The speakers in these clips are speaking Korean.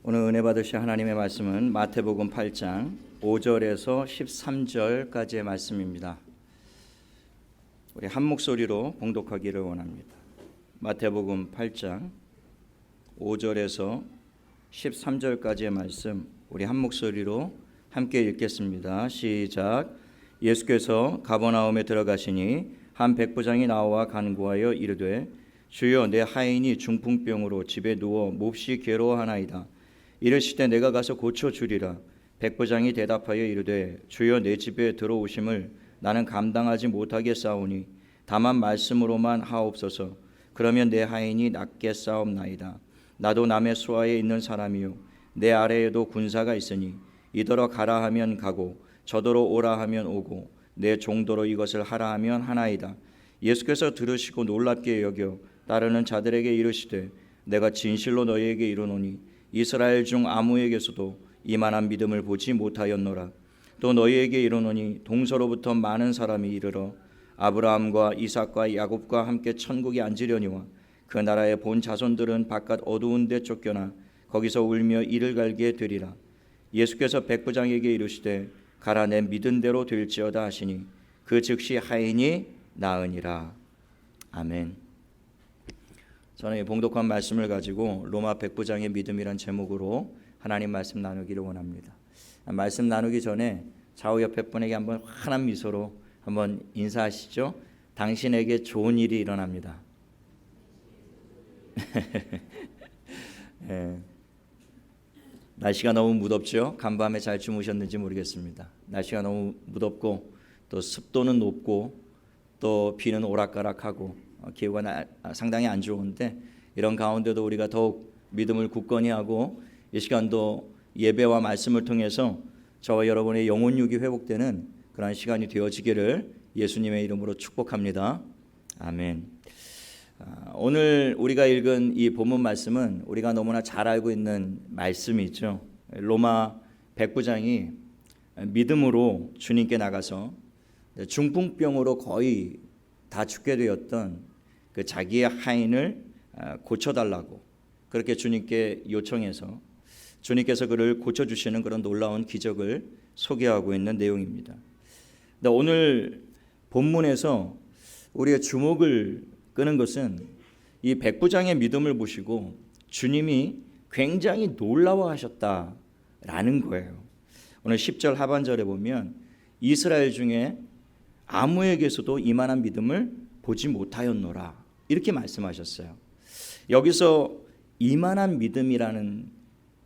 오늘 은혜 받으실 하나님의 말씀은 마태복음 8장 5절에서 13절까지의 말씀입니다. 우리 한 목소리로 봉독하기를 원합니다. 마태복음 8장 5절에서 13절까지의 말씀 우리 한 목소리로 함께 읽겠습니다. 시작. 예수께서 가버나움에 들어가시니 한 백부장이 나와 간구하여 이르되 주여 내 하인이 중풍병으로 집에 누워 몹시 괴로워하나이다. 이르시되 내가 가서 고쳐주리라. 백부장이 대답하여 이르되 주여 내 집에 들어오심을 나는 감당하지 못하겠사오니 다만 말씀으로만 하옵소서. 그러면 내 하인이 낫겠사옵나이다. 나도 남의 수하에 있는 사람이요 내 아래에도 군사가 있으니 이더러 가라 하면 가고 저더러 오라 하면 오고 내 종도로 이것을 하라 하면 하나이다. 예수께서 들으시고 놀랍게 여겨 따르는 자들에게 이르시되 내가 진실로 너희에게 이르노니 이스라엘 중 아무에게서도 이만한 믿음을 보지 못하였노라. 또 너희에게 이르노니 동서로부터 많은 사람이 이르러 아브라함과 이삭과 야곱과 함께 천국에 앉으려니와 그 나라의 본 자손들은 바깥 어두운 데 쫓겨나 거기서 울며 이를 갈게 되리라. 예수께서 백부장에게 이르시되 가라 내 믿은 대로 될지어다 하시니 그 즉시 하인이 나으니라. 아멘. 저는 이 봉독한 말씀을 가지고 로마 백부장의 믿음이란 제목으로 하나님 말씀 나누기를 원합니다. 말씀 나누기 전에 좌우 옆에 분에게 한번 환한 미소로 한번 인사하시죠. 당신에게 좋은 일이 일어납니다. 네. 날씨가 너무 무덥죠. 간밤에 잘 주무셨는지 모르겠습니다. 날씨가 너무 무덥고 또 습도는 높고 또 비는 오락가락하고 기후가 상당히 안 좋은데 이런 가운데도 우리가 더욱 믿음을 굳건히 하고 이 시간도 예배와 말씀을 통해서 저와 여러분의 영혼육이 회복되는 그런 시간이 되어지기를 예수님의 이름으로 축복합니다. 아멘. 오늘 우리가 읽은 이 본문 말씀은 우리가 너무나 잘 알고 있는 말씀이죠. 로마 백부장이 믿음으로 주님께 나가서 중풍병으로 거의 다 죽게 되었던 그 자기의 하인을 고쳐달라고 그렇게 주님께 요청해서 주님께서 그를 고쳐주시는 그런 놀라운 기적을 소개하고 있는 내용입니다. 근데 오늘 본문에서 우리가 주목을 끄는 것은 이 백부장의 믿음을 보시고 주님이 굉장히 놀라워하셨다라는 거예요. 오늘 10절 하반절에 보면 이스라엘 중에 아무에게서도 이만한 믿음을 보지 못하였노라 이렇게 말씀하셨어요. 여기서 이만한 믿음이라는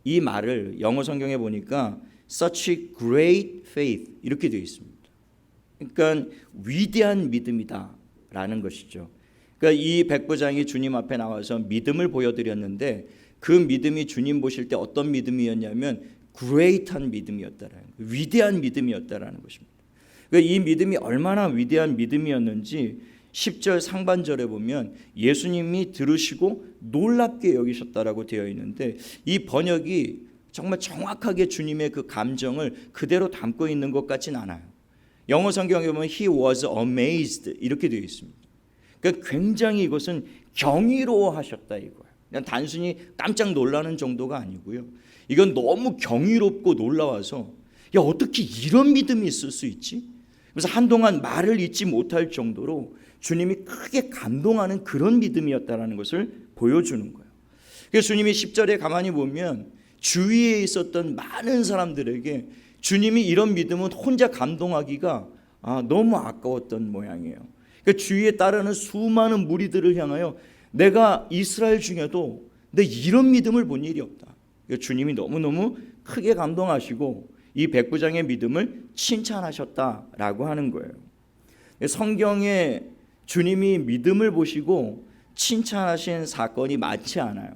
이 말을 영어 성경에 보니까 such great faith 이렇게 되어 있습니다. 그러니까 위대한 믿음이다라는 것이죠. 그러니까 이 백부장이 주님 앞에 나와서 믿음을 보여드렸는데 그 믿음이 주님 보실 때 어떤 믿음이었냐면 great한 믿음이었다라는 거예요. 위대한 믿음이었다라는 것입니다. 그러니까 이 믿음이 얼마나 위대한 믿음이었는지 10절 상반절에 보면 예수님이 들으시고 놀랍게 여기셨다라고 되어 있는데 이 번역이 정말 정확하게 주님의 그 감정을 그대로 담고 있는 것 같진 않아요. 영어 성경에 보면 He was amazed 이렇게 되어 있습니다. 그러니까 굉장히 이것은 경이로워하셨다 이거예요. 그냥 단순히 깜짝 놀라는 정도가 아니고요. 이건 너무 경이롭고 놀라워서 야 어떻게 이런 믿음이 있을 수 있지? 그래서 한동안 말을 잇지 못할 정도로 주님이 크게 감동하는 그런 믿음이었다라는 것을 보여주는 거예요. 그래서 주님이 10절에 가만히 보면 주위에 있었던 많은 사람들에게 주님이 이런 믿음은 혼자 감동하기가 너무 아까웠던 모양이에요. 그러니까 주위에 따르는 수많은 무리들을 향하여 내가 이스라엘 중에도 내 이런 믿음을 본 일이 없다. 그러니까 주님이 너무너무 크게 감동하시고 이 백부장의 믿음을 칭찬하셨다라고 하는 거예요. 성경에 주님이 믿음을 보시고 칭찬하신 사건이 많지 않아요.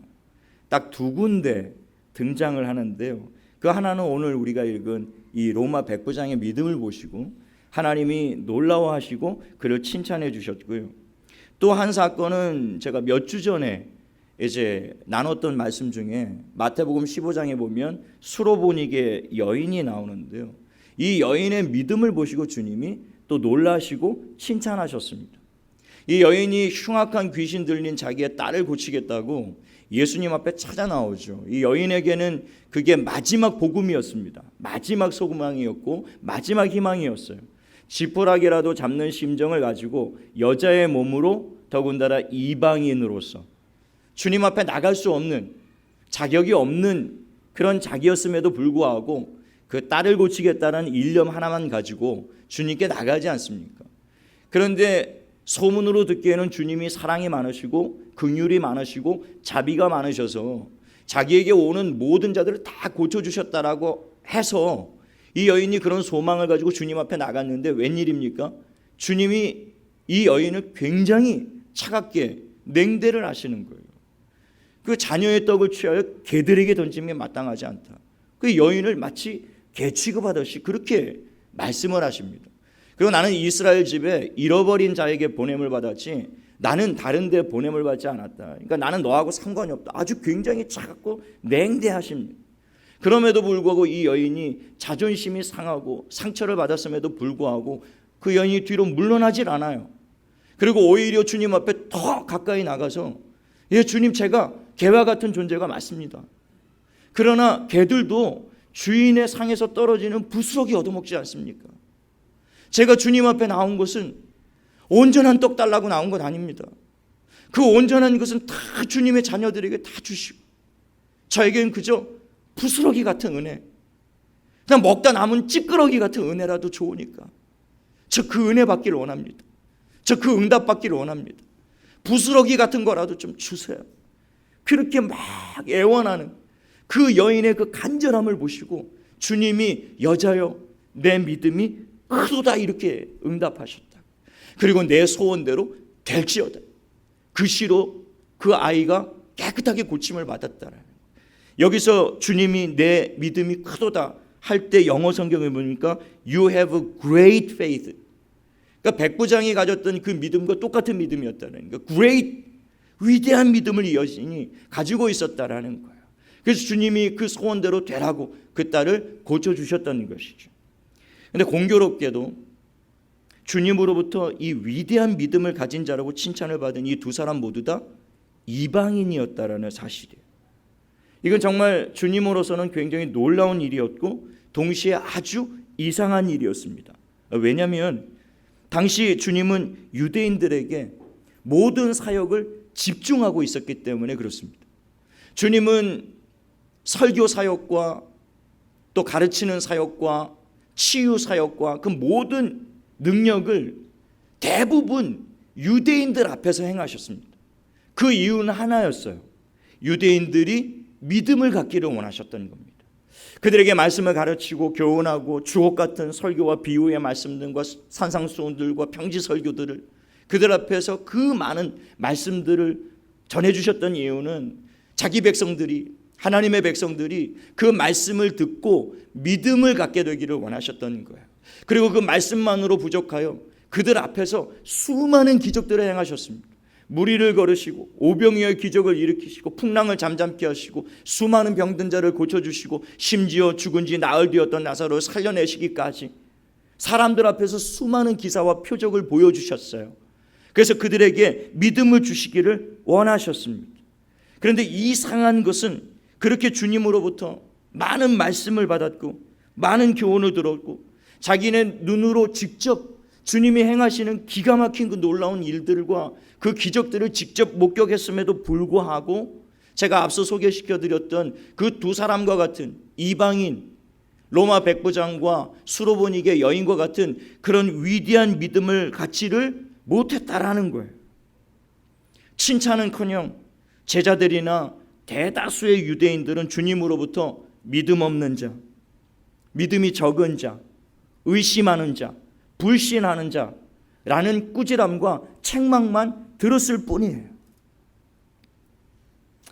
딱 두 군데 등장을 하는데요. 그 하나는 오늘 우리가 읽은 이 로마 백부장의 믿음을 보시고 하나님이 놀라워하시고 그를 칭찬해 주셨고요. 또 한 사건은 제가 몇 주 전에 이제 나눴던 말씀 중에 마태복음 15장에 보면 수로보니게 여인이 나오는데요. 이 여인의 믿음을 보시고 주님이 또 놀라시고 칭찬하셨습니다. 이 여인이 흉악한 귀신 들린 자기의 딸을 고치겠다고 예수님 앞에 찾아 나오죠. 이 여인에게는 그게 마지막 복음이었습니다. 마지막 소망이었고 마지막 희망이었어요. 지푸라기라도 잡는 심정을 가지고 여자의 몸으로 더군다나 이방인으로서 주님 앞에 나갈 수 없는, 자격이 없는 그런 자기였음에도 불구하고 그 딸을 고치겠다는 일념 하나만 가지고 주님께 나가지 않습니까? 그런데 소문으로 듣기에는 주님이 사랑이 많으시고 긍휼이 많으시고 자비가 많으셔서 자기에게 오는 모든 자들을 다 고쳐주셨다라고 해서 이 여인이 그런 소망을 가지고 주님 앞에 나갔는데 웬일입니까? 주님이 이 여인을 굉장히 차갑게 냉대를 하시는 거예요. 그 자녀의 떡을 취하여 개들에게 던짐이 마땅하지 않다. 그 여인을 마치 개 취급하듯이 그렇게 말씀을 하십니다. 그리고 나는 이스라엘 집에 잃어버린 자에게 보냄을 받았지 나는 다른 데 보냄을 받지 않았다. 그러니까 나는 너하고 상관이 없다. 아주 굉장히 차갑고 냉대하십니다. 그럼에도 불구하고 이 여인이 자존심이 상하고 상처를 받았음에도 불구하고 그 여인이 뒤로 물러나질 않아요. 그리고 오히려 주님 앞에 더 가까이 나가서 예, 주님, 제가 개와 같은 존재가 맞습니다. 그러나 개들도 주인의 상에서 떨어지는 부스러기 얻어먹지 않습니까? 제가 주님 앞에 나온 것은 온전한 떡 달라고 나온 것 아닙니다. 그 온전한 것은 다 주님의 자녀들에게 다 주시고 저에게는 그저 부스러기 같은 은혜, 그냥 먹다 남은 찌끄러기 같은 은혜라도 좋으니까 저 그 은혜 받기를 원합니다. 저 그 응답 받기를 원합니다. 부스러기 같은 거라도 좀 주세요. 그렇게 막 애원하는 그 여인의 그 간절함을 보시고 주님이 여자여 내 믿음이 크도다 이렇게 응답하셨다. 그리고 내 소원대로 될지어다. 그 시로 그 아이가 깨끗하게 고침을 받았다라는. 여기서 주님이 내 믿음이 크도다 할 때 영어 성경에 보니까 You have a great faith. 그러니까 백부장이 가졌던 그 믿음과 똑같은 믿음이었다는. 그러니까 great, 위대한 믿음을 이 여인이 가지고 있었다라는 거예요. 그래서 주님이 그 소원대로 되라고 그 딸을 고쳐주셨다는 것이죠. 그런데 공교롭게도 주님으로부터 이 위대한 믿음을 가진 자라고 칭찬을 받은 이 두 사람 모두 다 이방인이었다라는 사실이에요. 이건 정말 주님으로서는 굉장히 놀라운 일이었고 동시에 아주 이상한 일이었습니다. 왜냐하면 당시 주님은 유대인들에게 모든 사역을 집중하고 있었기 때문에 그렇습니다. 주님은 설교 사역과 또 가르치는 사역과 치유 사역과 그 모든 능력을 대부분 유대인들 앞에서 행하셨습니다. 그 이유는 하나였어요. 유대인들이 믿음을 갖기를 원하셨던 겁니다. 그들에게 말씀을 가르치고 교훈하고 주옥 같은 설교와 비유의 말씀 등과 산상수훈들과 평지 설교들을 그들 앞에서 그 많은 말씀들을 전해주셨던 이유는 자기 백성들이, 하나님의 백성들이 그 말씀을 듣고 믿음을 갖게 되기를 원하셨던 거예요. 그리고 그 말씀만으로 부족하여 그들 앞에서 수많은 기적들을 행하셨습니다. 무리를 걸으시고 오병이어의 기적을 일으키시고 풍랑을 잠잠케 하시고 수많은 병든 자를 고쳐주시고 심지어 죽은 지 나흘 되었던 나사로를 살려내시기까지 사람들 앞에서 수많은 기사와 표적을 보여주셨어요. 그래서 그들에게 믿음을 주시기를 원하셨습니다. 그런데 이상한 것은 그렇게 주님으로부터 많은 말씀을 받았고 많은 교훈을 들었고 자기네 눈으로 직접 주님이 행하시는 기가 막힌 그 놀라운 일들과 그 기적들을 직접 목격했음에도 불구하고 제가 앞서 소개시켜드렸던 그 두 사람과 같은 이방인 로마 백부장과 수로보니게 여인과 같은 그런 위대한 믿음을 갖지를 못했다라는 거예요. 칭찬은커녕 제자들이나 대다수의 유대인들은 주님으로부터 믿음 없는 자, 믿음이 적은 자, 의심하는 자, 불신하는 자라는 꾸지람과 책망만 들었을 뿐이에요.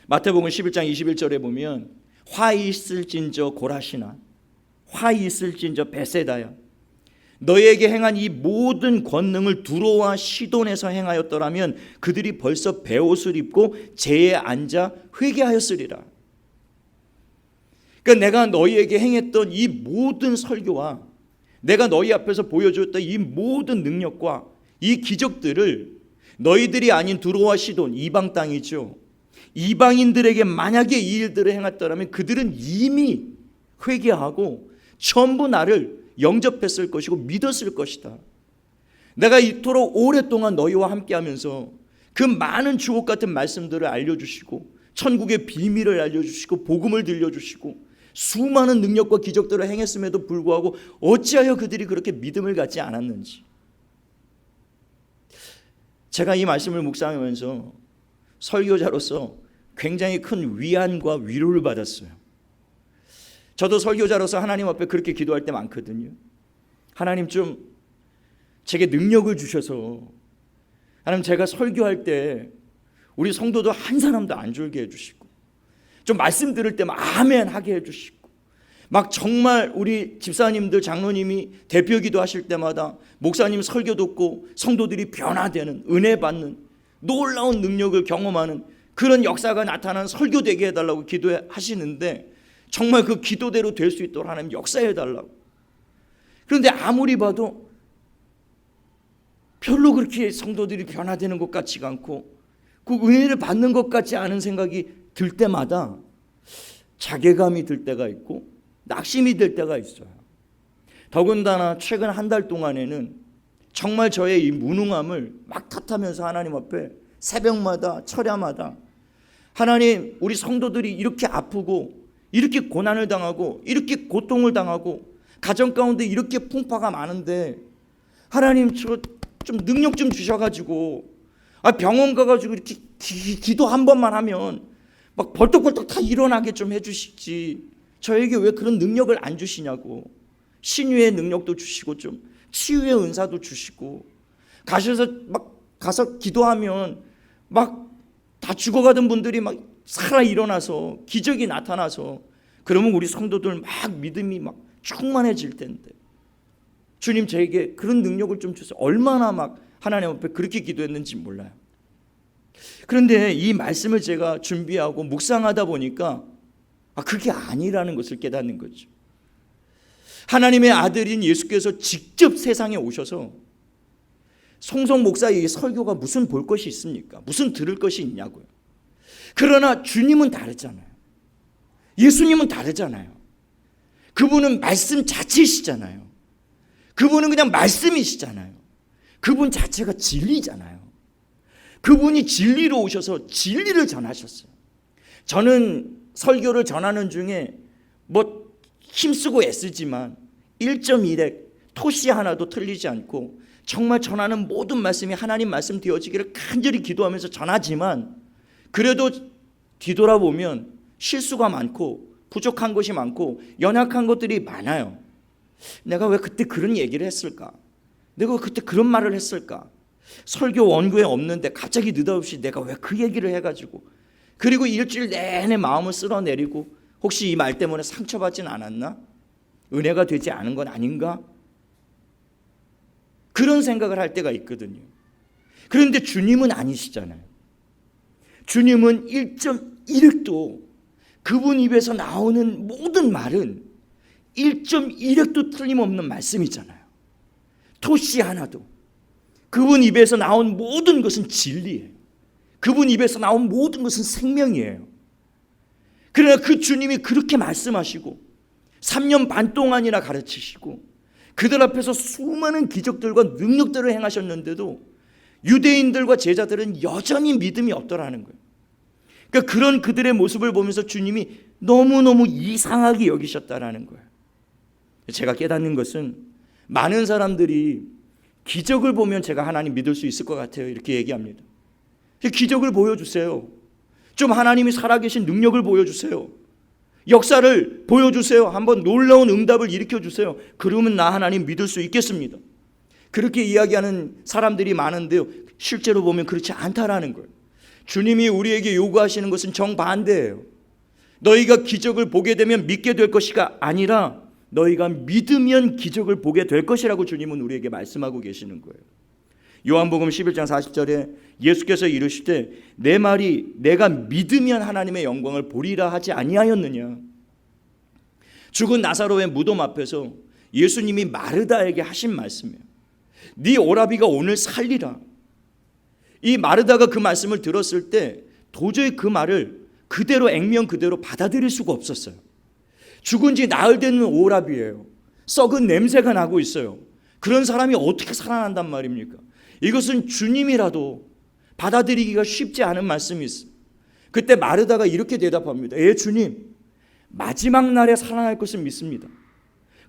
마태복음 11장 21절에 보면 화 있을진저 고라시나 화 있을진저 베세다야 너희에게 행한 이 모든 권능을 두로와 시돈에서 행하였더라면 그들이 벌써 베옷을 입고 제에 앉아 회개하였으리라. 그러니까 내가 너희에게 행했던 이 모든 설교와 내가 너희 앞에서 보여줬던 이 모든 능력과 이 기적들을 너희들이 아닌 두로와 시돈, 이방 땅이죠. 이방인들에게 만약에 이 일들을 행했더라면 그들은 이미 회개하고 전부 나를 영접했을 것이고 믿었을 것이다. 내가 이토록 오랫동안 너희와 함께하면서 그 많은 주옥 같은 말씀들을 알려주시고 천국의 비밀을 알려주시고 복음을 들려주시고 수많은 능력과 기적들을 행했음에도 불구하고 어찌하여 그들이 그렇게 믿음을 갖지 않았는지, 제가 이 말씀을 묵상하면서 설교자로서 굉장히 큰 위안과 위로를 받았어요. 저도 설교자로서 하나님 앞에 그렇게 기도할 때 많거든요. 하나님 좀 제게 능력을 주셔서, 하나님 제가 설교할 때 우리 성도도 한 사람도 안 졸게 해주시고, 좀 말씀 들을 때 막 아멘 하게 해주시고, 막 정말 우리 집사님들 장로님이 대표 기도하실 때마다 목사님 설교 듣고 성도들이 변화되는, 은혜 받는 놀라운 능력을 경험하는 그런 역사가 나타나는 설교 되게 해달라고 기도하시는데, 정말 그 기도대로 될 수 있도록 하나님 역사해달라고. 그런데 아무리 봐도 별로 그렇게 성도들이 변화되는 것 같지가 않고 그 은혜를 받는 것 같지 않은 생각이 들 때마다 자괴감이 들 때가 있고 낙심이 될 때가 있어요. 더군다나 최근 한 달 동안에는 정말 저의 이 무능함을 막 탓하면서 하나님 앞에 새벽마다 철야마다, 하나님 우리 성도들이 이렇게 아프고 이렇게 고난을 당하고 이렇게 고통을 당하고 가정 가운데 이렇게 풍파가 많은데 하나님 저 좀 능력 좀 주셔가지고 병원 가가지고 이렇게 기도 한 번만 하면 막 벌떡벌떡 다 일어나게 좀 해주시지, 저에게 왜 그런 능력을 안 주시냐고. 신유의 능력도 주시고 좀 치유의 은사도 주시고, 가서 기도하면 막 다 죽어가던 분들이 막 살아 일어나서 기적이 나타나서, 그러면 우리 성도들 막 믿음이 막 충만해질 텐데 주님 저에게 그런 능력을 좀 주세요. 얼마나 막 하나님 앞에 그렇게 기도했는지 몰라요. 그런데 이 말씀을 제가 준비하고 묵상하다 보니까 그게 아니라는 것을 깨닫는 거죠. 하나님의 아들인 예수께서 직접 세상에 오셔서 송성 목사의 설교가 무슨 볼 것이 있습니까? 무슨 들을 것이 있냐고요. 그러나 주님은 다르잖아요. 예수님은 다르잖아요. 그분은 말씀 자체이시잖아요. 그분은 그냥 말씀이시잖아요. 그분 자체가 진리잖아요. 그분이 진리로 오셔서 진리를 전하셨어요. 저는 설교를 전하는 중에 뭐 힘쓰고 애쓰지만 1.1획 토시 하나도 틀리지 않고 정말 전하는 모든 말씀이 하나님 말씀 되어지기를 간절히 기도하면서 전하지만, 그래도 뒤돌아보면 실수가 많고 부족한 것이 많고 연약한 것들이 많아요. 내가 왜 그때 그런 얘기를 했을까? 내가 왜 그때 그런 말을 했을까? 설교 원고에 없는데 갑자기 느닷없이 내가 왜 그 얘기를 해가지고, 그리고 일주일 내내 마음을 쓸어내리고 혹시 이 말 때문에 상처받진 않았나? 은혜가 되지 않은 건 아닌가? 그런 생각을 할 때가 있거든요. 그런데 주님은 아니시잖아요. 주님은 1.1획도 그분 입에서 나오는 모든 말은 1.1획도 틀림없는 말씀이잖아요. 토시 하나도. 그분 입에서 나온 모든 것은 진리예요. 그분 입에서 나온 모든 것은 생명이에요. 그러나 그 주님이 그렇게 말씀하시고 3년 반 동안이나 가르치시고 그들 앞에서 수많은 기적들과 능력들을 행하셨는데도 유대인들과 제자들은 여전히 믿음이 없더라는 거예요. 그러니까 그런 그들의 모습을 보면서 주님이 너무너무 이상하게 여기셨다라는 거예요. 제가 깨닫는 것은 많은 사람들이 기적을 보면 제가 하나님 믿을 수 있을 것 같아요 이렇게 얘기합니다. 기적을 보여주세요. 좀 하나님이 살아계신 능력을 보여주세요. 역사를 보여주세요. 한번 놀라운 응답을 일으켜주세요. 그러면 나 하나님 믿을 수 있겠습니다. 그렇게 이야기하는 사람들이 많은데요, 실제로 보면 그렇지 않다라는 거예요. 주님이 우리에게 요구하시는 것은 정반대예요. 너희가 기적을 보게 되면 믿게 될 것이가 아니라 너희가 믿으면 기적을 보게 될 것이라고 주님은 우리에게 말씀하고 계시는 거예요. 요한복음 11장 40절에 예수께서 이르시되 내 말이 내가 믿으면 하나님의 영광을 보리라 하지 아니하였느냐. 죽은 나사로의 무덤 앞에서 예수님이 마르다에게 하신 말씀이에요. 네 오라비가 오늘 살리라. 이 마르다가 그 말씀을 들었을 때 도저히 그 말을 그대로 액면 그대로 받아들일 수가 없었어요. 죽은 지 나흘 되는 오랍이에요. 썩은 냄새가 나고 있어요. 그런 사람이 어떻게 살아난단 말입니까? 이것은 주님이라도 받아들이기가 쉽지 않은 말씀이 있어요. 그때 마르다가 이렇게 대답합니다. 주님, 마지막 날에 살아날 것을 믿습니다.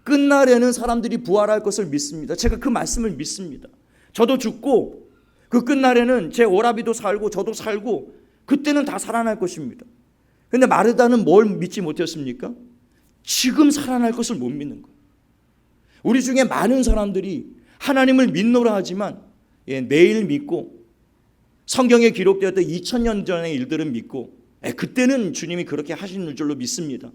끝날에는 사람들이 부활할 것을 믿습니다. 제가 그 말씀을 믿습니다. 저도 죽고 그 끝날에는 제 오라비도 살고 저도 살고 그때는 다 살아날 것입니다. 그런데 마르다는 뭘 믿지 못했습니까? 지금 살아날 것을 못 믿는 거예요. 우리 중에 많은 사람들이 하나님을 믿노라 하지만 내일 믿고 성경에 기록되었던 2000년 전의 일들은 믿고 그때는 주님이 그렇게 하시는 줄로 믿습니다.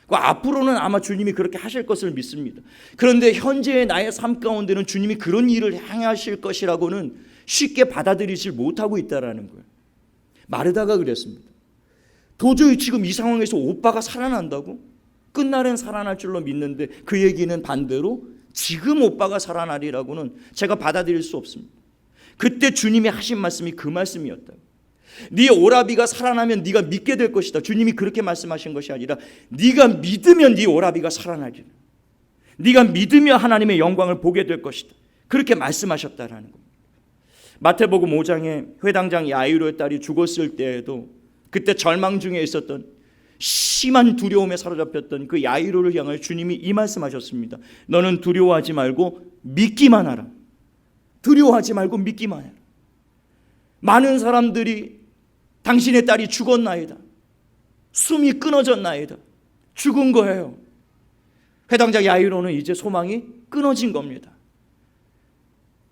앞으로는 아마 주님이 그렇게 하실 것을 믿습니다. 그런데 현재의 나의 삶 가운데는 주님이 그런 일을 행하실 것이라고는 쉽게 받아들이지 못하고 있다는 거예요. 마르다가 그랬습니다. 도저히 지금 이 상황에서 오빠가 살아난다고? 끝날엔 살아날 줄로 믿는데 그 얘기는 반대로 지금 오빠가 살아나리라고는 제가 받아들일 수 없습니다. 그때 주님이 하신 말씀이 그 말씀이었다. 네 오라비가 살아나면 네가 믿게 될 것이다. 주님이 그렇게 말씀하신 것이 아니라 네가 믿으면 네 오라비가 살아나리라. 네가 믿으면 하나님의 영광을 보게 될 것이다. 그렇게 말씀하셨다라는 겁니다. 마태복음 5장에 회당장 야이로의 딸이 죽었을 때에도 그때 절망 중에 있었던 심한 두려움에 사로잡혔던 그 야이로를 향하여 주님이 이 말씀하셨습니다. 너는 두려워하지 말고 믿기만 하라. 두려워하지 말고 믿기만 해라. 많은 사람들이 당신의 딸이 죽었나이다. 숨이 끊어졌나이다. 죽은 거예요. 회당장 야이로는 이제 소망이 끊어진 겁니다.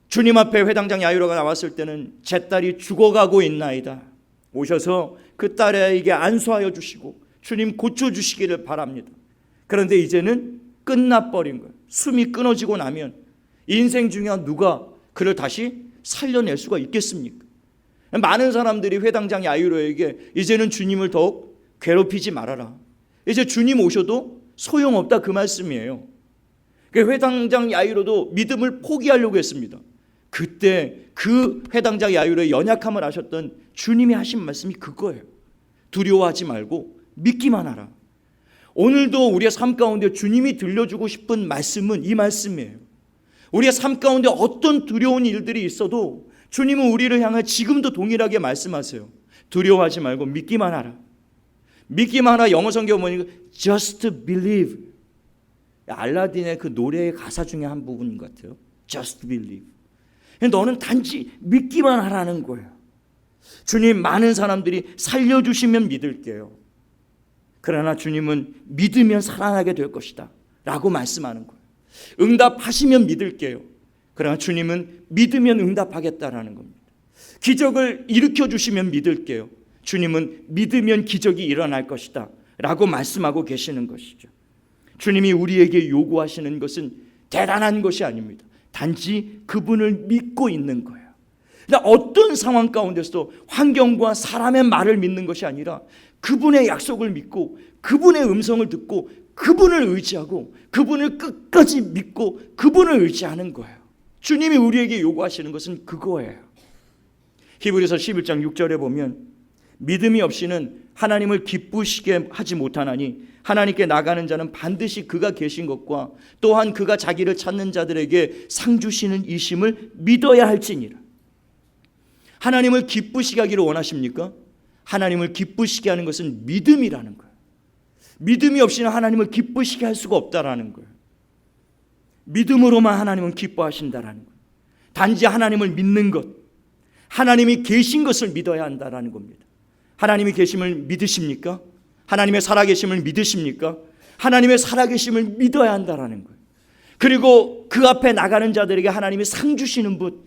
주님 앞에 회당장 야이로가 나왔을 때는 제 딸이 죽어가고 있나이다. 오셔서 그 딸에게 안수하여 주시고 주님 고쳐주시기를 바랍니다. 그런데 이제는 끝나버린 거예요. 숨이 끊어지고 나면 인생 중에 누가 그를 다시 살려낼 수가 있겠습니까? 많은 사람들이 회당장 야이로에게 이제는 주님을 더욱 괴롭히지 말아라. 이제 주님 오셔도 소용없다 그 말씀이에요. 회당장 야이로도 믿음을 포기하려고 했습니다. 그때 그 회당장 야이로의 연약함을 아셨던 주님이 하신 말씀이 그거예요. 두려워하지 말고 믿기만 하라. 오늘도 우리의 삶 가운데 주님이 들려주고 싶은 말씀은 이 말씀이에요. 우리의 삶 가운데 어떤 두려운 일들이 있어도 주님은 우리를 향해 지금도 동일하게 말씀하세요. 두려워하지 말고 믿기만 하라. 믿기만 하라. 영어 성경 보니까 just believe. 알라딘의 그 노래의 가사 중에 한 부분 같아요. just believe. 너는 단지 믿기만 하라는 거예요. 주님, 많은 사람들이 살려주시면 믿을게요. 그러나 주님은 믿으면 살아나게 될 것이다 라고 말씀하는 거예요. 응답하시면 믿을게요. 그러나 주님은 믿으면 응답하겠다라는 겁니다. 기적을 일으켜 주시면 믿을게요. 주님은 믿으면 기적이 일어날 것이다 라고 말씀하고 계시는 것이죠. 주님이 우리에게 요구하시는 것은 대단한 것이 아닙니다. 단지 그분을 믿고 있는 거예요. 어떤 상황 가운데서도 환경과 사람의 말을 믿는 것이 아니라 그분의 약속을 믿고 그분의 음성을 듣고 그분을 의지하고 그분을 끝까지 믿고 그분을 의지하는 거예요. 주님이 우리에게 요구하시는 것은 그거예요. 히브리서 11장 6절에 보면 믿음이 없이는 하나님을 기쁘시게 하지 못하나니 하나님께 나가는 자는 반드시 그가 계신 것과 또한 그가 자기를 찾는 자들에게 상 주시는 이심을 믿어야 할지니라. 하나님을 기쁘시게 하기를 원하십니까? 하나님을 기쁘시게 하는 것은 믿음이라는 거예요. 믿음이 없이는 하나님을 기쁘시게 할 수가 없다라는 거예요. 믿음으로만 하나님은 기뻐하신다라는 거예요. 단지 하나님을 믿는 것, 하나님이 계신 것을 믿어야 한다라는 겁니다. 하나님이 계심을 믿으십니까? 하나님의 살아계심을 믿으십니까? 하나님의 살아계심을 믿어야 한다라는 거예요. 그리고 그 앞에 나가는 자들에게 하나님이 상 주시는 분,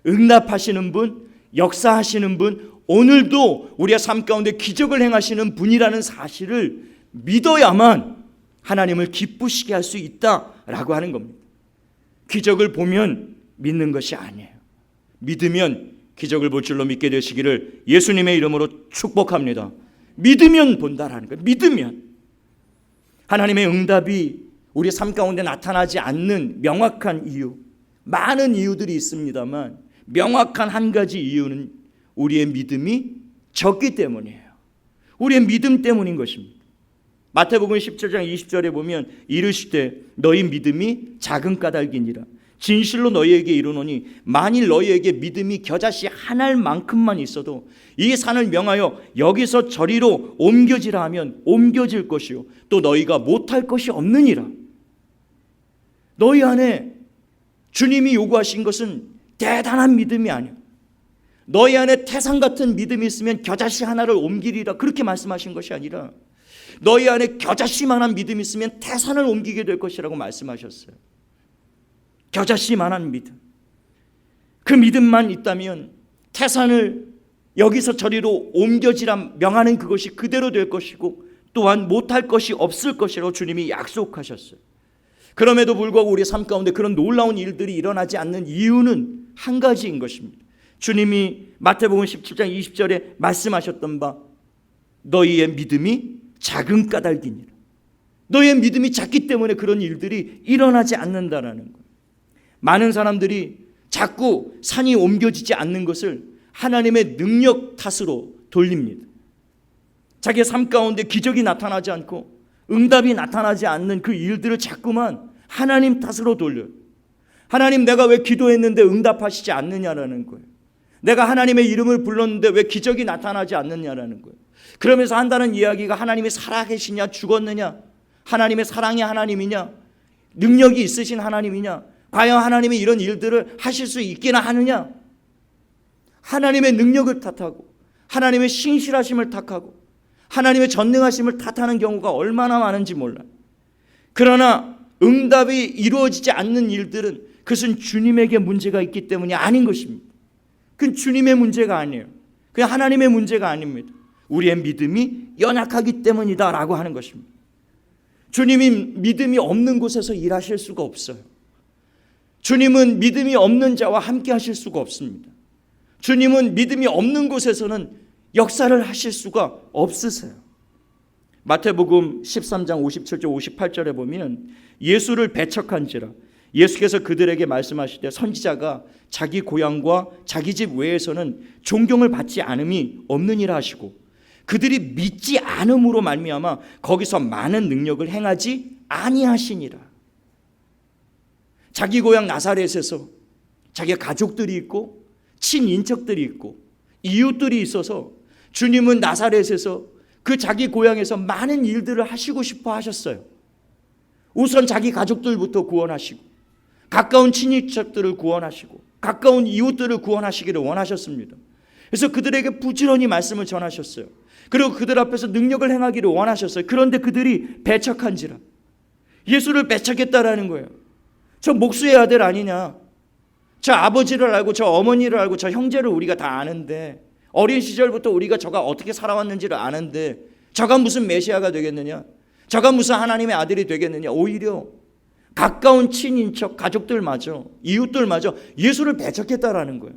응답하시는 분, 역사하시는 분, 오늘도 우리의 삶 가운데 기적을 행하시는 분이라는 사실을 믿어야만 하나님을 기쁘시게 할 수 있다라고 하는 겁니다. 기적을 보면 믿는 것이 아니에요. 믿으면 기적을 볼 줄로 믿게 되시기를 예수님의 이름으로 축복합니다. 믿으면 본다라는 거예요. 믿으면. 하나님의 응답이 우리 삶 가운데 나타나지 않는 명확한 이유, 많은 이유들이 있습니다만 명확한 한 가지 이유는 우리의 믿음이 적기 때문이에요. 우리의 믿음 때문인 것입니다. 마태복음 17장 20절에 보면 이르시되 너희 믿음이 작은 까닭이니라. 진실로 너희에게 이르노니 만일 너희에게 믿음이 겨자씨 한 알만큼만 있어도 이 산을 명하여 여기서 저리로 옮겨지라 하면 옮겨질 것이요 또 너희가 못할 것이 없느니라. 너희 안에 주님이 요구하신 것은 대단한 믿음이 아니야. 너희 안에 태산 같은 믿음이 있으면 겨자씨 하나를 옮기리라 그렇게 말씀하신 것이 아니라 너희 안에 겨자씨만한 믿음이 있으면 태산을 옮기게 될 것이라고 말씀하셨어요. 겨자씨만한 믿음, 그 믿음만 있다면 태산을 여기서 저리로 옮겨지라 명하는 그것이 그대로 될 것이고 또한 못할 것이 없을 것이라고 주님이 약속하셨어요. 그럼에도 불구하고 우리 삶 가운데 그런 놀라운 일들이 일어나지 않는 이유는 한 가지인 것입니다. 주님이 마태복음 17장 20절에 말씀하셨던 바 너희의 믿음이 작은 까닭이니라. 너희의 믿음이 작기 때문에 그런 일들이 일어나지 않는다라는 거예요. 많은 사람들이 자꾸 산이 옮겨지지 않는 것을 하나님의 능력 탓으로 돌립니다. 자기의 삶 가운데 기적이 나타나지 않고 응답이 나타나지 않는 그 일들을 자꾸만 하나님 탓으로 돌려요. 하나님, 내가 왜 기도했는데 응답하시지 않느냐라는 거예요. 내가 하나님의 이름을 불렀는데 왜 기적이 나타나지 않느냐라는 거예요. 그러면서 한다는 이야기가 하나님이 살아계시냐 죽었느냐, 하나님의 사랑이 하나님이냐, 능력이 있으신 하나님이냐, 과연 하나님이 이런 일들을 하실 수 있기나 하느냐, 하나님의 능력을 탓하고 하나님의 신실하심을 탓하고 하나님의 전능하심을 탓하는 경우가 얼마나 많은지 몰라요. 그러나 응답이 이루어지지 않는 일들은 그것은 주님에게 문제가 있기 때문이 아닌 것입니다. 그건 주님의 문제가 아니에요. 그냥 하나님의 문제가 아닙니다. 우리의 믿음이 연약하기 때문이다 라고 하는 것입니다. 주님이 믿음이 없는 곳에서 일하실 수가 없어요. 주님은 믿음이 없는 자와 함께 하실 수가 없습니다. 주님은 믿음이 없는 곳에서는 역사를 하실 수가 없으세요. 마태복음 13장 57절 58절에 보면 예수를 배척한지라 예수께서 그들에게 말씀하시되 선지자가 자기 고향과 자기 집 외에서는 존경을 받지 않음이 없느니라 하시고 그들이 믿지 않음으로 말미암아 거기서 많은 능력을 행하지 아니하시니라. 자기 고향 나사렛에서 자기 가족들이 있고 친인척들이 있고 이웃들이 있어서 주님은 나사렛에서 그 자기 고향에서 많은 일들을 하시고 싶어 하셨어요. 우선 자기 가족들부터 구원하시고 가까운 친인척들을 구원하시고 가까운 이웃들을 구원하시기를 원하셨습니다. 그래서 그들에게 부지런히 말씀을 전하셨어요. 그리고 그들 앞에서 능력을 행하기를 원하셨어요. 그런데 그들이 배척한지라 예수를 배척했다라는 거예요. 저 목수의 아들 아니냐, 저 아버지를 알고 저 어머니를 알고 저 형제를 우리가 다 아는데 어린 시절부터 우리가 저가 어떻게 살아왔는지를 아는데 저가 무슨 메시아가 되겠느냐, 저가 무슨 하나님의 아들이 되겠느냐. 오히려 가까운 친인척 가족들마저 이웃들마저 예수를 배척했다라는 거예요.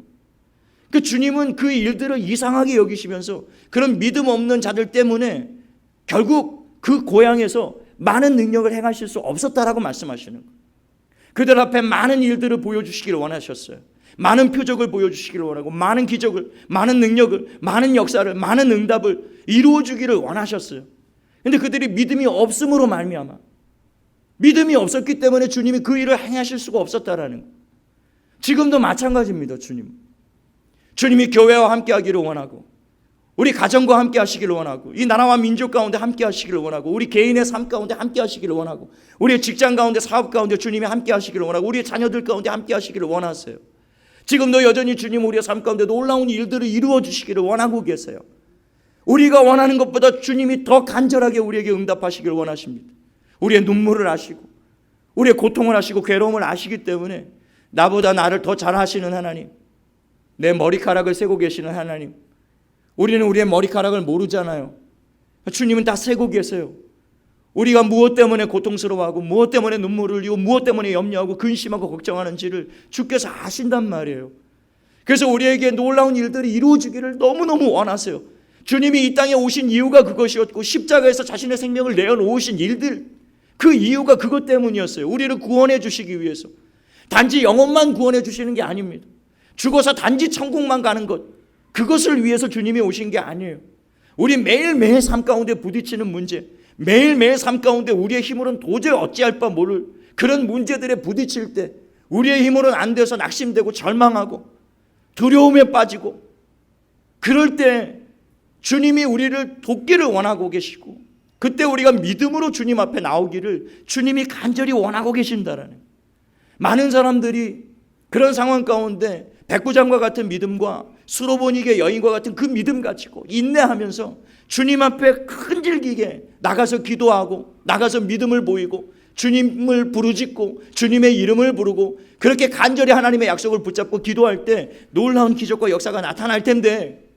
그 주님은 그 일들을 이상하게 여기시면서 그런 믿음 없는 자들 때문에 결국 그 고향에서 많은 능력을 행하실 수 없었다라고 말씀하시는 거예요. 그들 앞에 많은 일들을 보여주시기를 원하셨어요. 많은 표적을 보여주시기를 원하고 많은 기적을, 많은 능력을, 많은 역사를, 많은 응답을 이루어주기를 원하셨어요. 그런데 그들이 믿음이 없음으로 말미암아 믿음이 없었기 때문에 주님이 그 일을 행하실 수가 없었다라는 거예요. 지금도 마찬가지입니다. 주님이 교회와 함께 하기를 원하고 우리 가정과 함께 하시기를 원하고 이 나라와 민족 가운데 함께 하시기를 원하고 우리 개인의 삶 가운데 함께 하시기를 원하고 우리의 직장 가운데 사업 가운데 주님이 함께 하시기를 원하고 우리의 자녀들 가운데 함께 하시기를 원하세요. 지금도 여전히 주님 우리의 삶 가운데 놀라운 일들을 이루어 주시기를 원하고 계세요. 우리가 원하는 것보다 주님이 더 간절하게 우리에게 응답하시기를 원하십니다. 우리의 눈물을 아시고 우리의 고통을 아시고 괴로움을 아시기 때문에 나보다 나를 더 잘 아시는 하나님, 내 머리카락을 세고 계시는 하나님, 우리는 우리의 머리카락을 모르잖아요. 주님은 다 세고 계세요. 우리가 무엇 때문에 고통스러워하고 무엇 때문에 눈물을 흘리고 무엇 때문에 염려하고 근심하고 걱정하는지를 주께서 아신단 말이에요. 그래서 우리에게 놀라운 일들이 이루어지기를 너무너무 원하세요. 주님이 이 땅에 오신 이유가 그것이었고 십자가에서 자신의 생명을 내어놓으신 일들, 그 이유가 그것 때문이었어요. 우리를 구원해 주시기 위해서. 단지 영혼만 구원해 주시는 게 아닙니다. 죽어서 단지 천국만 가는 것, 그것을 위해서 주님이 오신 게 아니에요. 우리 매일매일 삶 가운데 부딪히는 문제, 매일매일 삶 가운데 우리의 힘으로는 도저히 어찌할 바 모를 그런 문제들에 부딪힐 때 우리의 힘으로는 안 돼서 낙심되고 절망하고 두려움에 빠지고, 그럴 때 주님이 우리를 돕기를 원하고 계시고, 그때 우리가 믿음으로 주님 앞에 나오기를 주님이 간절히 원하고 계신다라는, 많은 사람들이 그런 상황 가운데 백부장과 같은 믿음과 수로보니게 여인과 같은 그 믿음 가지고 인내하면서 주님 앞에 끈질기게 나가서 기도하고 나가서 믿음을 보이고 주님을 부르짖고 주님의 이름을 부르고 그렇게 간절히 하나님의 약속을 붙잡고 기도할 때 놀라운 기적과 역사가 나타날 텐데,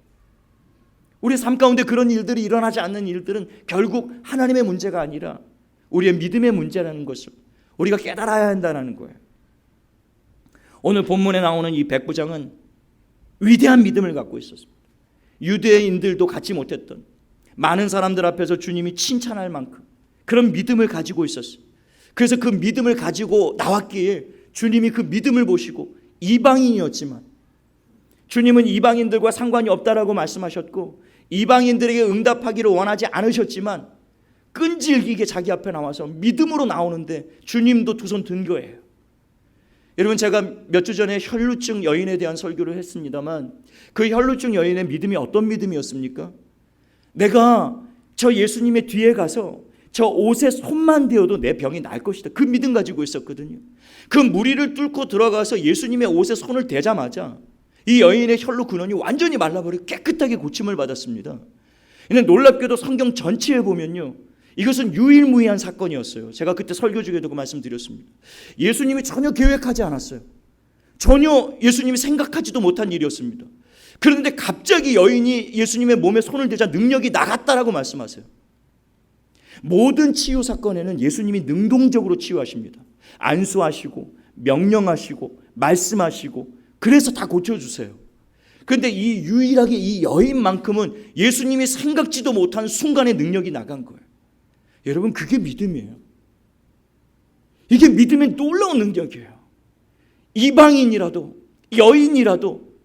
우리 삶 가운데 그런 일들이 일어나지 않는 일들은 결국 하나님의 문제가 아니라 우리의 믿음의 문제라는 것을 우리가 깨달아야 한다는 거예요. 오늘 본문에 나오는 이 백부장은 위대한 믿음을 갖고 있었습니다. 유대인들도 갖지 못했던, 많은 사람들 앞에서 주님이 칭찬할 만큼 그런 믿음을 가지고 있었어요. 그래서 그 믿음을 가지고 나왔기에 주님이 그 믿음을 보시고, 이방인이었지만 주님은 이방인들과 상관이 없다라고 말씀하셨고 이방인들에게 응답하기를 원하지 않으셨지만 끈질기게 자기 앞에 나와서 믿음으로 나오는데 주님도 두 손 든 거예요. 여러분, 제가 몇 주 전에 혈루증 여인에 대한 설교를 했습니다만 그 혈루증 여인의 믿음이 어떤 믿음이었습니까? 내가 저 예수님의 뒤에 가서 저 옷에 손만 대어도 내 병이 날 것이다, 그 믿음 가지고 있었거든요. 그 무리를 뚫고 들어가서 예수님의 옷에 손을 대자마자 이 여인의 혈루 근원이 완전히 말라버리고 깨끗하게 고침을 받았습니다. 근데 놀랍게도 성경 전체에 보면요, 이것은 유일무이한 사건이었어요. 제가 그때 설교 중에도 그 말씀드렸습니다. 예수님이 전혀 계획하지 않았어요. 전혀 예수님이 생각하지도 못한 일이었습니다. 그런데 갑자기 여인이 예수님의 몸에 손을 대자 능력이 나갔다라고 말씀하세요. 모든 치유 사건에는 예수님이 능동적으로 치유하십니다. 안수하시고 명령하시고 말씀하시고, 그래서 다 고쳐주세요. 그런데 이 유일하게 이 여인만큼은 예수님이 생각지도 못한 순간에 능력이 나간 거예요. 여러분, 그게 믿음이에요. 이게 믿음의 놀라운 능력이에요. 이방인이라도, 여인이라도,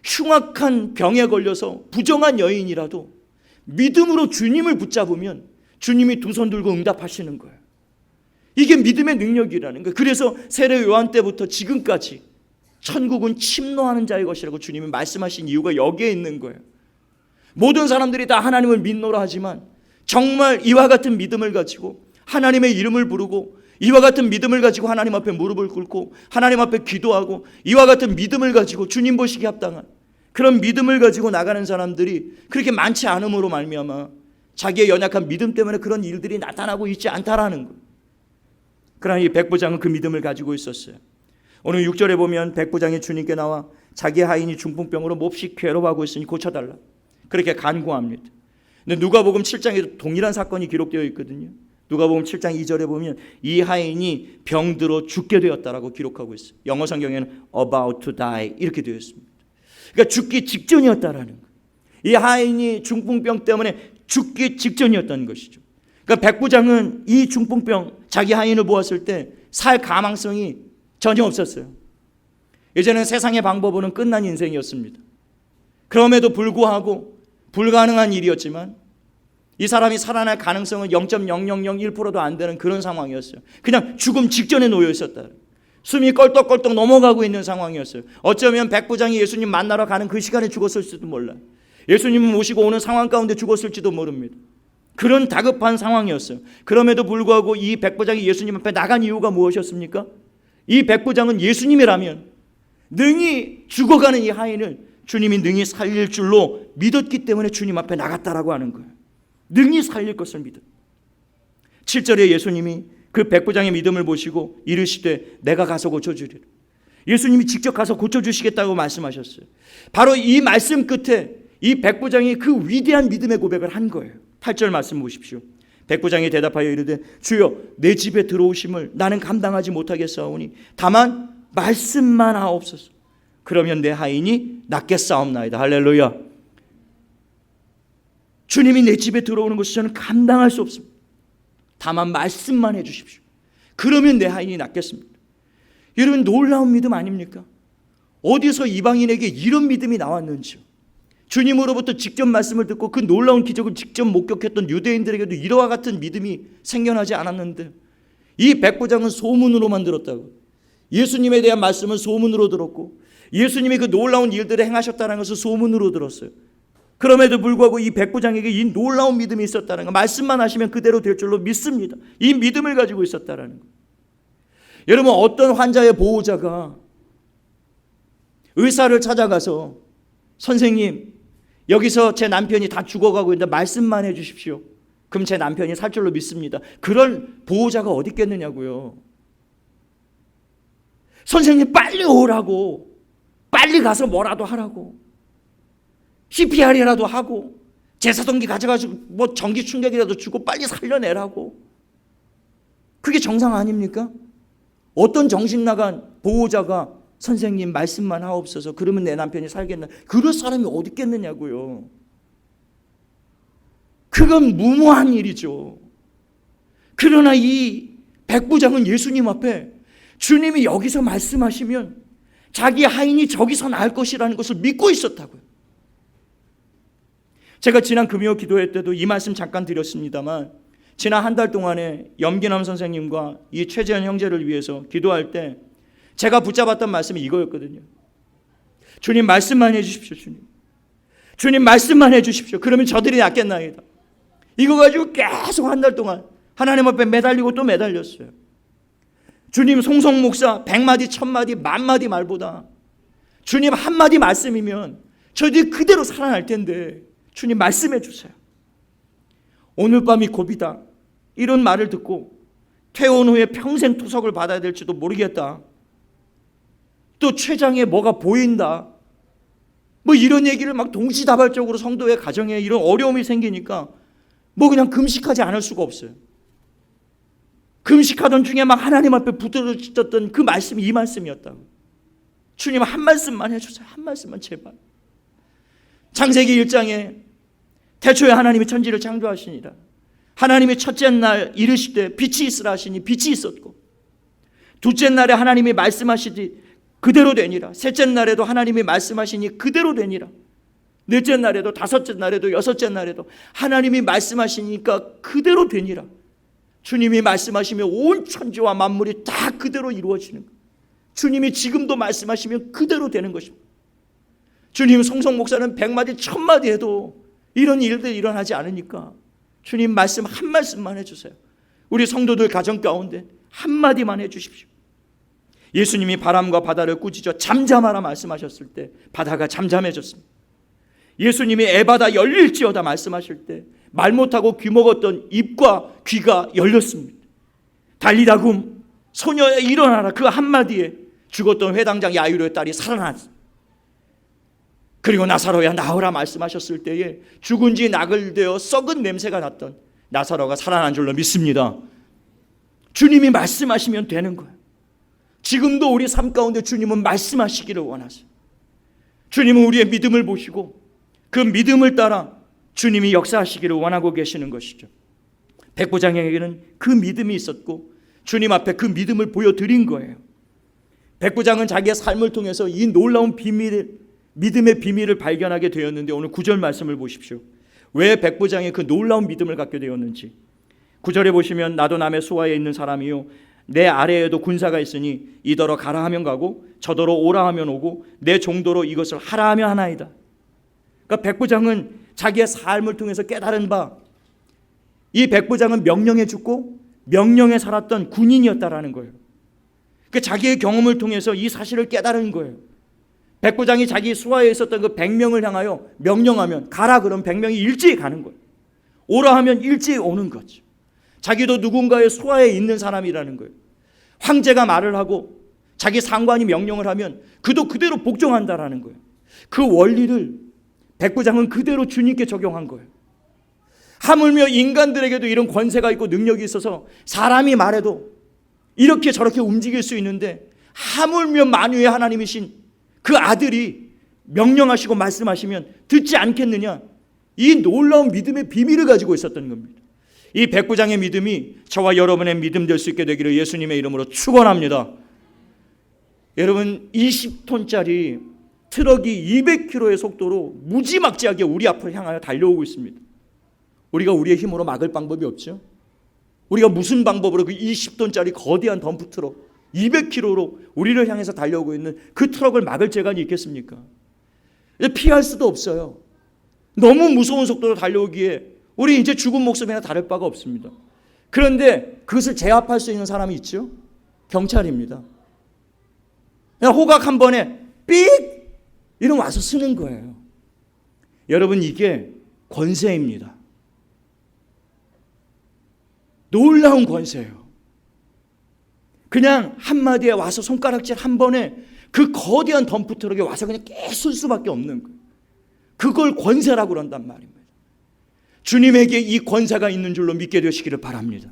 흉악한 병에 걸려서 부정한 여인이라도 믿음으로 주님을 붙잡으면 주님이 두 손 들고 응답하시는 거예요. 이게 믿음의 능력이라는 거예요. 그래서 세례 요한 때부터 지금까지 천국은 침노하는 자의 것이라고 주님이 말씀하신 이유가 여기에 있는 거예요. 모든 사람들이 다 하나님을 믿노라 하지만 정말 이와 같은 믿음을 가지고 하나님의 이름을 부르고 이와 같은 믿음을 가지고 하나님 앞에 무릎을 꿇고 하나님 앞에 기도하고 이와 같은 믿음을 가지고 주님 보시기에 합당한 그런 믿음을 가지고 나가는 사람들이 그렇게 많지 않음으로 말미암아 자기의 연약한 믿음 때문에 그런 일들이 나타나고 있지 않다라는 거예요. 그러나 이 백부장은 그 믿음을 가지고 있었어요. 오늘 6절에 보면 백부장이 주님께 나와 자기 하인이 중풍병으로 몹시 괴로워하고 있으니 고쳐달라, 그렇게 간구합니다. 근데 누가복음 7장에도 동일한 사건이 기록되어 있거든요. 누가복음 7장 2절에 보면 이 하인이 병들어 죽게 되었다라고 기록하고 있어요. 영어 성경에는 about to die 이렇게 되어 있습니다. 그러니까 죽기 직전이었다라는 거예요. 이 하인이 중풍병 때문에 죽기 직전이었다는 것이죠. 그러니까 백부장은 이 중풍병 자기 하인을 보았을 때 살 가망성이 전혀 없었어요. 이제는 세상의 방법으로는 끝난 인생이었습니다. 그럼에도 불구하고 불가능한 일이었지만 이 사람이 살아날 가능성은 0.0001%도 안 되는 그런 상황이었어요. 그냥 죽음 직전에 놓여 있었다. 숨이 껄떡껄떡 넘어가고 있는 상황이었어요. 어쩌면 백부장이 예수님 만나러 가는 그 시간에 죽었을지도 몰라요. 예수님을 모시고 오는 상황 가운데 죽었을지도 모릅니다. 그런 다급한 상황이었어요. 그럼에도 불구하고 이 백부장이 예수님 앞에 나간 이유가 무엇이었습니까? 이 백부장은 예수님이라면 능히 죽어가는 이 하인을 주님이 능히 살릴 줄로 믿었기 때문에 주님 앞에 나갔다라고 하는 거예요. 능히 살릴 것을 믿어. 7절에 예수님이 그 백부장의 믿음을 보시고 이르시되 내가 가서 고쳐주리라. 예수님이 직접 가서 고쳐주시겠다고 말씀하셨어요. 바로 이 말씀 끝에 이 백부장이 그 위대한 믿음의 고백을 한 거예요. 8절 말씀 보십시오. 백부장이 대답하여 이르되 주여 내 집에 들어오심을 나는 감당하지 못하겠사오니 다만 말씀만 하옵소서. 그러면 내 하인이 낫겠사옵나이다. 할렐루야. 주님이 내 집에 들어오는 것이 저는 감당할 수 없습니다. 다만 말씀만 해 주십시오. 그러면 내 하인이 낫겠습니다. 여러분, 놀라운 믿음 아닙니까? 어디서 이방인에게 이런 믿음이 나왔는지요. 주님으로부터 직접 말씀을 듣고 그 놀라운 기적을 직접 목격했던 유대인들에게도 이와 같은 믿음이 생겨나지 않았는데 이 백부장은 소문으로만 들었다고. 예수님에 대한 말씀은 소문으로 들었고 예수님이 그 놀라운 일들을 행하셨다는 것을 소문으로 들었어요. 그럼에도 불구하고 이 백부장에게 이 놀라운 믿음이 있었다는 거, 말씀만 하시면 그대로 될 줄로 믿습니다. 이 믿음을 가지고 있었다는 거. 여러분, 어떤 환자의 보호자가 의사를 찾아가서 선생님, 여기서 제 남편이 다 죽어가고 있는데 말씀만 해주십시오. 그럼 제 남편이 살 줄로 믿습니다. 그런 보호자가 어디 있겠느냐고요. 선생님 빨리 오라고, 빨리 가서 뭐라도 하라고, CPR이라도 하고 제사동기 가져가지고 뭐 전기 충격이라도 주고 빨리 살려내라고. 그게 정상 아닙니까? 어떤 정신 나간 보호자가 선생님 말씀만 하옵소서, 그러면 내 남편이 살겠나, 그럴 사람이 어디 있겠느냐고요. 그건 무모한 일이죠. 그러나 이 백부장은 예수님 앞에 주님이 여기서 말씀하시면 자기 하인이 저기서 나을 것이라는 것을 믿고 있었다고요. 제가 지난 금요 기도회 때도 이 말씀 잠깐 드렸습니다만, 지난 한 달 동안에 염기남 선생님과 이 최재현 형제를 위해서 기도할 때 제가 붙잡았던 말씀이 이거였거든요. 주님 말씀만 해주십시오. 주님 말씀만 해주십시오. 그러면 저들이 낫겠나이다. 이거 가지고 계속 한 달 동안 하나님 앞에 매달리고 또 매달렸어요. 주님, 송성 목사 100마디 1000마디 만마디 말보다 주님 한마디 말씀이면 저희들이 그대로 살아날 텐데 주님 말씀해 주세요. 오늘 밤이 고비다, 이런 말을 듣고 퇴원 후에 평생 투석을 받아야 될지도 모르겠다, 또 췌장에 뭐가 보인다, 뭐 이런 얘기를 막 동시다발적으로 성도의 가정에 이런 어려움이 생기니까 뭐 그냥 금식하지 않을 수가 없어요. 금식하던 중에 막 하나님 앞에 부드러졌던 그 말씀이 이 말씀이었다고. 주님 한 말씀만 해주세요. 한 말씀만 제발. 창세기 1장에 태초에 하나님이 천지를 창조하시니라. 하나님이 첫째 날 이르시되 빛이 있으라 하시니 빛이 있었고, 둘째 날에 하나님이 말씀하시지 그대로 되니라. 셋째 날에도 하나님이 말씀하시니 그대로 되니라. 넷째 날에도 다섯째 날에도 여섯째 날에도 하나님이 말씀하시니까 그대로 되니라. 주님이 말씀하시면 온 천지와 만물이 다 그대로 이루어지는 거예요. 주님이 지금도 말씀하시면 그대로 되는 것입니다. 주님, 송성 목사는 100마디 1000마디 해도 이런 일들이 일어나지 않으니까 주님 말씀 한 말씀만 해주세요. 우리 성도들 가정 가운데 한마디만 해주십시오. 예수님이 바람과 바다를 꾸짖어 잠잠하라 말씀하셨을 때 바다가 잠잠해졌습니다. 예수님이 에바다 열릴지어다 말씀하실 때 말 못하고 귀먹었던 입과 귀가 열렸습니다. 달리다굼 소녀야 일어나라, 그 한마디에 죽었던 회당장 야이로의 딸이 살아났습니다. 그리고 나사로야 나오라 말씀하셨을 때에 죽은 지 나글되어 썩은 냄새가 났던 나사로가 살아난 줄로 믿습니다. 주님이 말씀하시면 되는 거예요. 지금도 우리 삶 가운데 주님은 말씀하시기를 원하세요. 주님은 우리의 믿음을 보시고 그 믿음을 따라 주님이 역사하시기를 원하고 계시는 것이죠. 백부장에게는 그 믿음이 있었고 주님 앞에 그 믿음을 보여드린 거예요. 백부장은 자기의 삶을 통해서 이 놀라운 믿음의 비밀을 발견하게 되었는데, 오늘 9절 말씀을 보십시오. 왜 백부장이 그 놀라운 믿음을 갖게 되었는지. 9절에 보시면 나도 남의 수하에 있는 사람이요 내 아래에도 군사가 있으니 이더러 가라 하면 가고 저더러 오라 하면 오고 내 종도로 이것을 하라 하면 하나이다. 그러니까 백부장은 자기의 삶을 통해서 깨달은 바, 이 백부장은 명령에 죽고 명령에 살았던 군인이었다라는 거예요. 그 자기의 경험을 통해서 이 사실을 깨달은 거예요. 백부장이 자기 수하에 있었던 그 100명을 향하여 명령하면 가라 그러면 100명이 일제히 가는 거예요. 오라 하면 일제히 오는 거죠. 자기도 누군가의 수하에 있는 사람이라는 거예요. 황제가 말을 하고 자기 상관이 명령을 하면 그도 그대로 복종한다라는 거예요. 그 원리를 백부장은 그대로 주님께 적용한 거예요. 하물며 인간들에게도 이런 권세가 있고 능력이 있어서 사람이 말해도 이렇게 저렇게 움직일 수 있는데, 하물며 만유의 하나님이신 그 아들이 명령하시고 말씀하시면 듣지 않겠느냐, 이 놀라운 믿음의 비밀을 가지고 있었던 겁니다. 이 백부장의 믿음이 저와 여러분의 믿음 될 수 있게 되기를 예수님의 이름으로 축원합니다. 여러분, 20톤짜리 트럭이 200km의 속도로 무지막지하게 우리 앞을 향하여 달려오고 있습니다. 우리가 우리의 힘으로 막을 방법이 없죠. 우리가 무슨 방법으로 그 20톤짜리 거대한 덤프 트럭 200km로 우리를 향해서 달려오고 있는 그 트럭을 막을 재간이 있겠습니까? 피할 수도 없어요. 너무 무서운 속도로 달려오기에 우리 이제 죽은 목숨이나 다를 바가 없습니다. 그런데 그것을 제압할 수 있는 사람이 있죠? 경찰입니다. 그냥 호각 한 번에 삑! 이러면 와서 쓰는 거예요. 여러분, 이게 권세입니다. 놀라운 권세예요. 그냥 한마디에 와서 손가락질 한 번에 그 거대한 덤프 트럭에 와서 그냥 깨쓸 수밖에 없는 거예요. 그걸 권세라고 그런단 말입니다. 주님에게 이 권세가 있는 줄로 믿게 되시기를 바랍니다.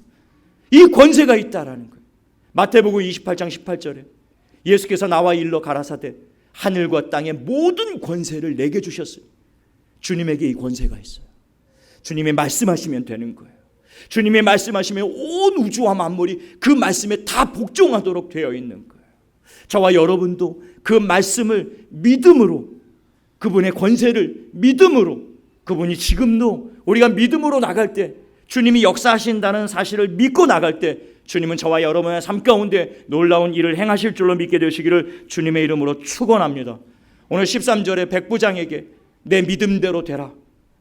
이 권세가 있다라는 거예요. 마태복음 28장 18절에 예수께서 나와 일러 가라사대 하늘과 땅의 모든 권세를 내게 주셨어요. 주님에게 이 권세가 있어요. 주님이 말씀하시면 되는 거예요. 주님이 말씀하시면 온 우주와 만물이 그 말씀에 다 복종하도록 되어 있는 거예요. 저와 여러분도 그 말씀을 믿음으로, 그분의 권세를 믿음으로, 그분이 지금도 우리가 믿음으로 나갈 때, 주님이 역사하신다는 사실을 믿고 나갈 때 주님은 저와 여러분의 삶 가운데 놀라운 일을 행하실 줄로 믿게 되시기를 주님의 이름으로 축원합니다. 오늘 13절에 백부장에게 내 믿음대로 되라,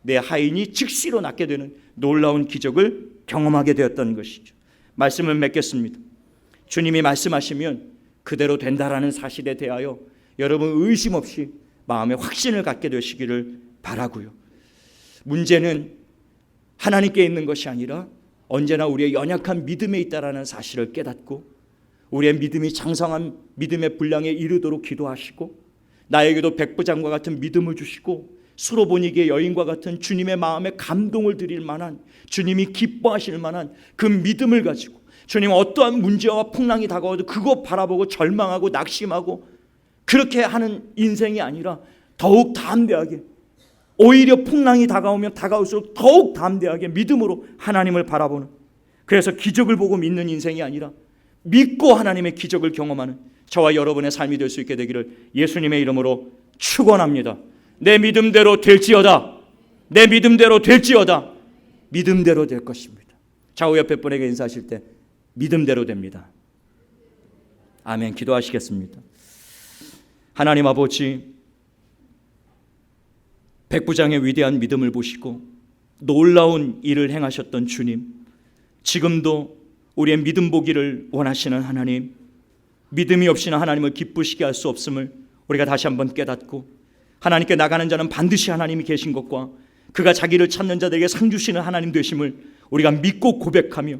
내 하인이 즉시로 낫게 되는 놀라운 기적을 경험하게 되었던 것이죠. 말씀을 맺겠습니다. 주님이 말씀하시면 그대로 된다라는 사실에 대하여 여러분 의심 없이 마음에 확신을 갖게 되시기를 바라고요. 문제는 하나님께 있는 것이 아니라 언제나 우리의 연약한 믿음에 있다라는 사실을 깨닫고 우리의 믿음이 장성한 믿음의 분량에 이르도록 기도하시고, 나에게도 백부장과 같은 믿음을 주시고 수로보니게 여인과 같은 주님의 마음에 감동을 드릴 만한, 주님이 기뻐하실 만한 그 믿음을 가지고 주님 어떠한 문제와 풍랑이 다가와도 그거 바라보고 절망하고 낙심하고 그렇게 하는 인생이 아니라 더욱 담대하게, 오히려 풍랑이 다가오면 다가올수록 더욱 담대하게 믿음으로 하나님을 바라보는, 그래서 기적을 보고 믿는 인생이 아니라 믿고 하나님의 기적을 경험하는 저와 여러분의 삶이 될 수 있게 되기를 예수님의 이름으로 축원합니다. 내 믿음대로 될지어다. 내 믿음대로 될지어다. 믿음대로 될 것입니다. 좌우 옆에 분에게 인사하실 때 믿음대로 됩니다. 아멘. 기도하시겠습니다. 하나님 아버지, 백부장의 위대한 믿음을 보시고 놀라운 일을 행하셨던 주님, 지금도 우리의 믿음 보기를 원하시는 하나님, 믿음이 없이는 하나님을 기쁘시게 할 수 없음을 우리가 다시 한번 깨닫고, 하나님께 나가는 자는 반드시 하나님이 계신 것과 그가 자기를 찾는 자들에게 상 주시는 하나님 되심을 우리가 믿고 고백하며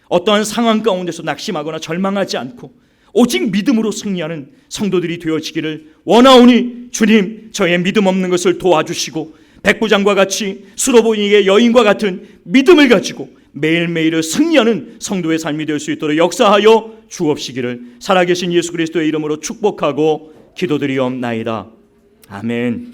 어떠한 상황 가운데서 낙심하거나 절망하지 않고 오직 믿음으로 승리하는 성도들이 되어지기를 원하오니 주님, 저의 믿음 없는 것을 도와주시고 백부장과 같이 수로보니의 여인과 같은 믿음을 가지고 매일매일을 승리하는 성도의 삶이 될 수 있도록 역사하여 주옵시기를 살아계신 예수 그리스도의 이름으로 축복하고 기도드리옵나이다. 아멘.